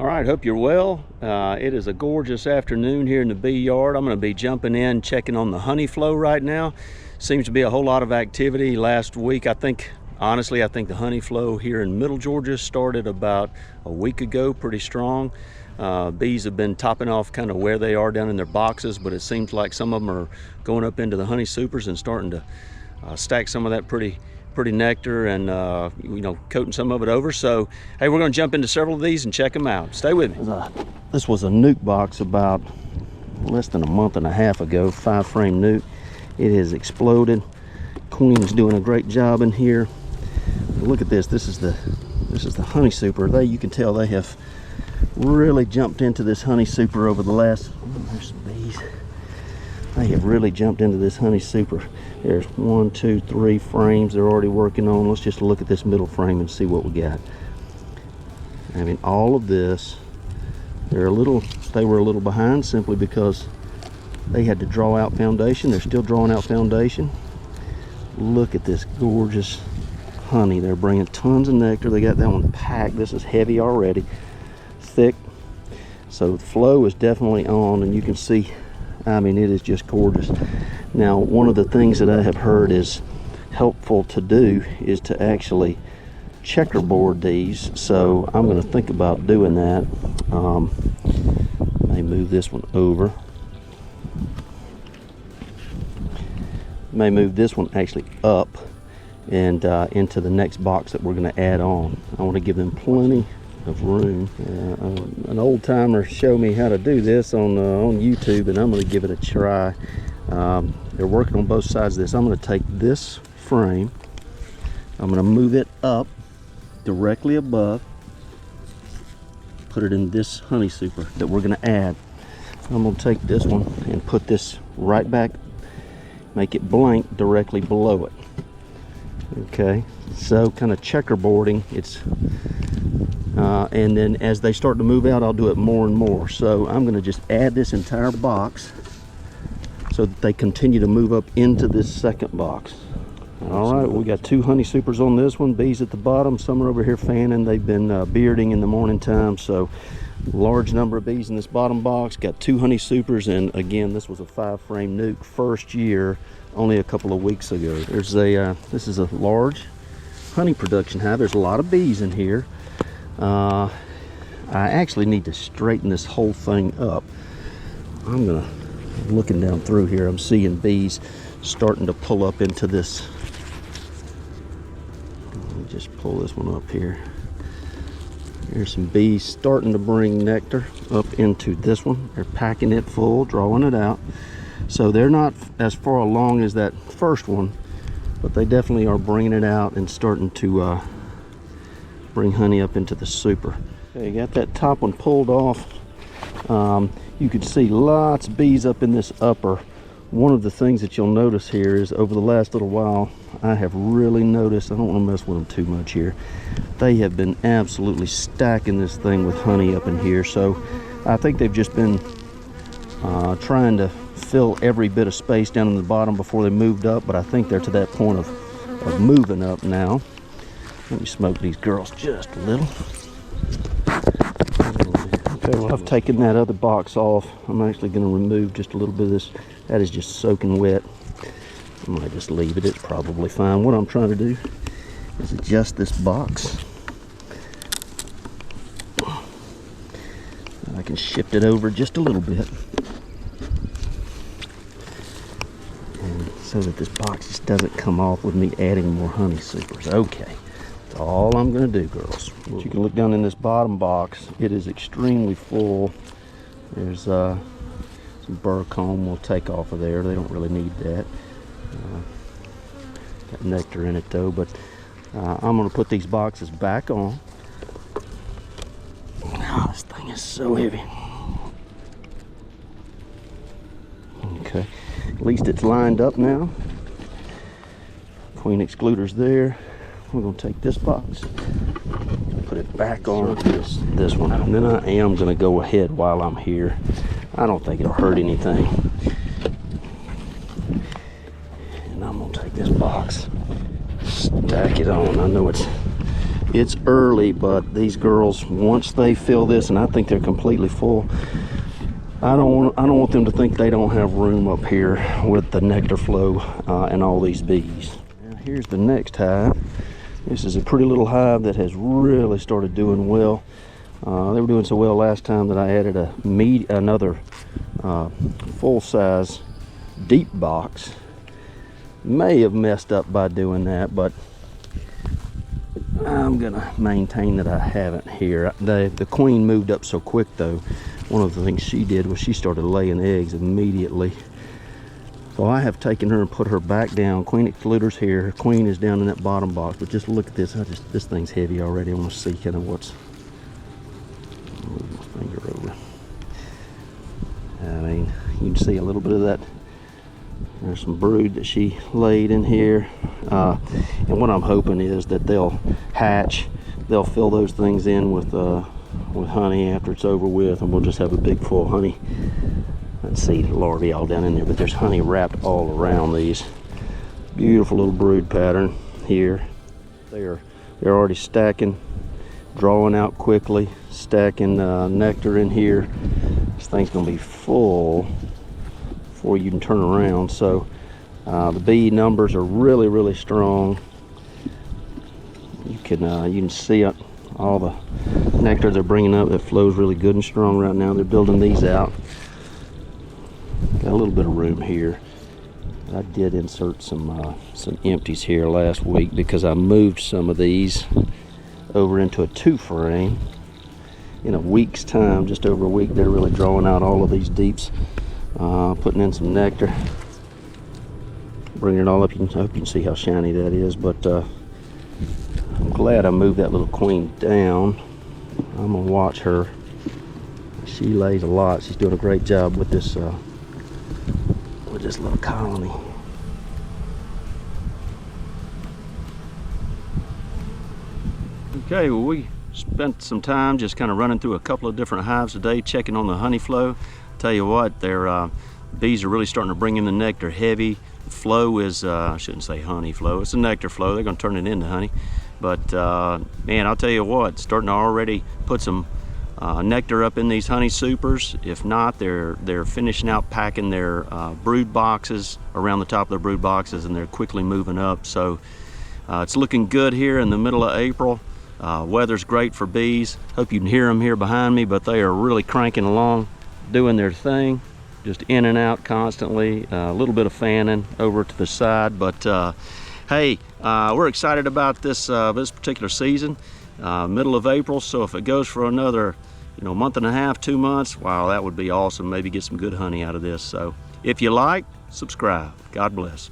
All right, hope you're well. It is a gorgeous afternoon here in the bee yard. I'm going to be jumping in, checking on the honey flow right now. Seems to be a whole lot of activity. Last week, honestly, I think the honey flow here in Middle Georgia started about a week ago, pretty strong. Bees have been topping off kind of where they are down in their boxes, but it seems like some of them are going up into the honey supers and starting to stack some of that pretty nectar and coating some of it over. So hey, we're going to jump into several of these and check them out. Stay with me. This was a nuke box about less than a month and a half ago, 5-frame nuke. It has exploded. Queen's doing a great job in here. Look at this. This is the honey super. You can tell they have really jumped into this honey super over the last, there's some bees. They have really jumped into this honey super. There's 1, 2, 3 frames they're already working on. Let's just look at this middle frame and see what we got. I mean, all of this, they were a little behind simply because they had to draw out foundation. They're still drawing out foundation. Look at this gorgeous honey. They're bringing tons of nectar. They got that one packed. This is heavy already, thick. So the flow is definitely on, and you can see, I mean, it is just gorgeous. Now, one of the things that I have heard is helpful to do is to actually checkerboard these. So I'm going to think about doing that. May move this one over. May move this one actually up and into the next box that we're going to add on. I want to give them plenty of room. An old timer showed me how to do this on YouTube, and I'm going to give it a try. They're working on both sides of this. I'm going to take this frame, I'm going to move it up directly above, put it in this honey super that we're going to add. I'm going to take this one and put this right back, make it blank directly below it. Okay, so kind of checkerboarding. And then as they start to move out, I'll do it more and more. So I'm going to just add this entire box so that they continue to move up into this second box. All right, we got 2 honey supers on this one. Bees at the bottom. Some are over here fanning. They've been bearding in the morning time. So large number of bees in this bottom box. Got 2 honey supers, and again, this was a 5-frame nuke, first year, only a couple of weeks ago. There's this is a large honey production hive. There's a lot of bees in here. I actually need to straighten this whole thing up. Looking down through here, I'm seeing bees starting to pull up into this. Let me just pull this one up here. Here's some bees starting to bring nectar up into this one. They're packing it full, drawing it out. So they're not as far along as that first one, but they definitely are bringing it out and starting to bring honey up into the super. Okay, got that top one pulled off. You can see lots of bees up in this upper. One of the things that you'll notice here is over the last little while, I have really noticed, I don't want to mess with them too much here, they have been absolutely stacking this thing with honey up in here. So I think they've just been trying to fill every bit of space down in the bottom before they moved up, but I think they're to that point of moving up now. Let me smoke these girls just a little. Okay, well, I've taken that other box off. I'm actually going to remove just a little bit of this. That is just soaking wet. I might just leave it. It's probably fine. What I'm trying to do is adjust this box. I can shift it over just a little bit, and so that this box just doesn't come off with me adding more honey supers. Okay. That's all I'm going to do, girls. But you can look down in this bottom box. It is extremely full. There's some burr comb we'll take off of there. They don't really need that. Got nectar in it though, but I'm going to put these boxes back on. Oh, this thing is so heavy. Okay, at least it's lined up now. Queen excluder's there. We're going to take this box, put it back on this one, and then I am going to go ahead while I'm here. I don't think it'll hurt anything. And I'm going to take this box, stack it on. I know it's It's early, but these girls, once they fill this, and I think they're completely full, I don't want them to think they don't have room up here with the Nectar Flow and all these bees. Now here's the next hive. This is a pretty little hive that has really started doing well. They were doing so well last time that I added another full-size deep box. May have messed up by doing that, but I'm gonna maintain that I haven't here. The queen moved up so quick though. One of the things she did was she started laying eggs immediately. So I have taken her and put her back down. Queen excluder's here. Her queen is down in that bottom box. But just look at this. This thing's heavy already. I want to see kind of what's. Move my finger over. I mean, you can see a little bit of that. There's some brood that she laid in here. And what I'm hoping is that they'll hatch. They'll fill those things in with honey after it's over with, and we'll just have a big full honey. Let's see, the larvae all down in there, but there's honey wrapped all around these. Beautiful little brood pattern here. They're already stacking, drawing out quickly, stacking nectar in here. This thing's gonna be full before you can turn around. So the bee numbers are really strong. You can see it, all the nectar they're bringing up. It flows really good and strong right now. They're building these out. Got a little bit of room here. I did insert some empties here last week because I moved some of these over into a 2-frame. In a week's time, just over a week, they're really drawing out all of these deeps, putting in some nectar, bringing it all up. I hope you can see how shiny that is, but I'm glad I moved that little queen down. I'm gonna watch her. She lays a lot. She's doing a great job with this little colony. Okay, well, we spent some time just kind of running through a couple of different hives today, checking on the honey flow. Tell you what, their bees are really starting to bring in the nectar heavy. The flow is, I shouldn't say honey flow, it's a nectar flow. They're going to turn it into honey. But man, I'll tell you what, starting to already put some nectar up in these honey supers. If not, they're finishing out packing their brood boxes around the top of their brood boxes, and they're quickly moving up. So it's looking good here in the middle of April. Weather's great for bees. Hope you can hear them here behind me, but they are really cranking along, doing their thing, just in and out constantly. A little bit of fanning over to the side, but hey, we're excited about this particular season. Middle of April, so if it goes for another month and a half, 2 months, wow, that would be awesome. Maybe get some good honey out of this. So if you like, subscribe. God bless.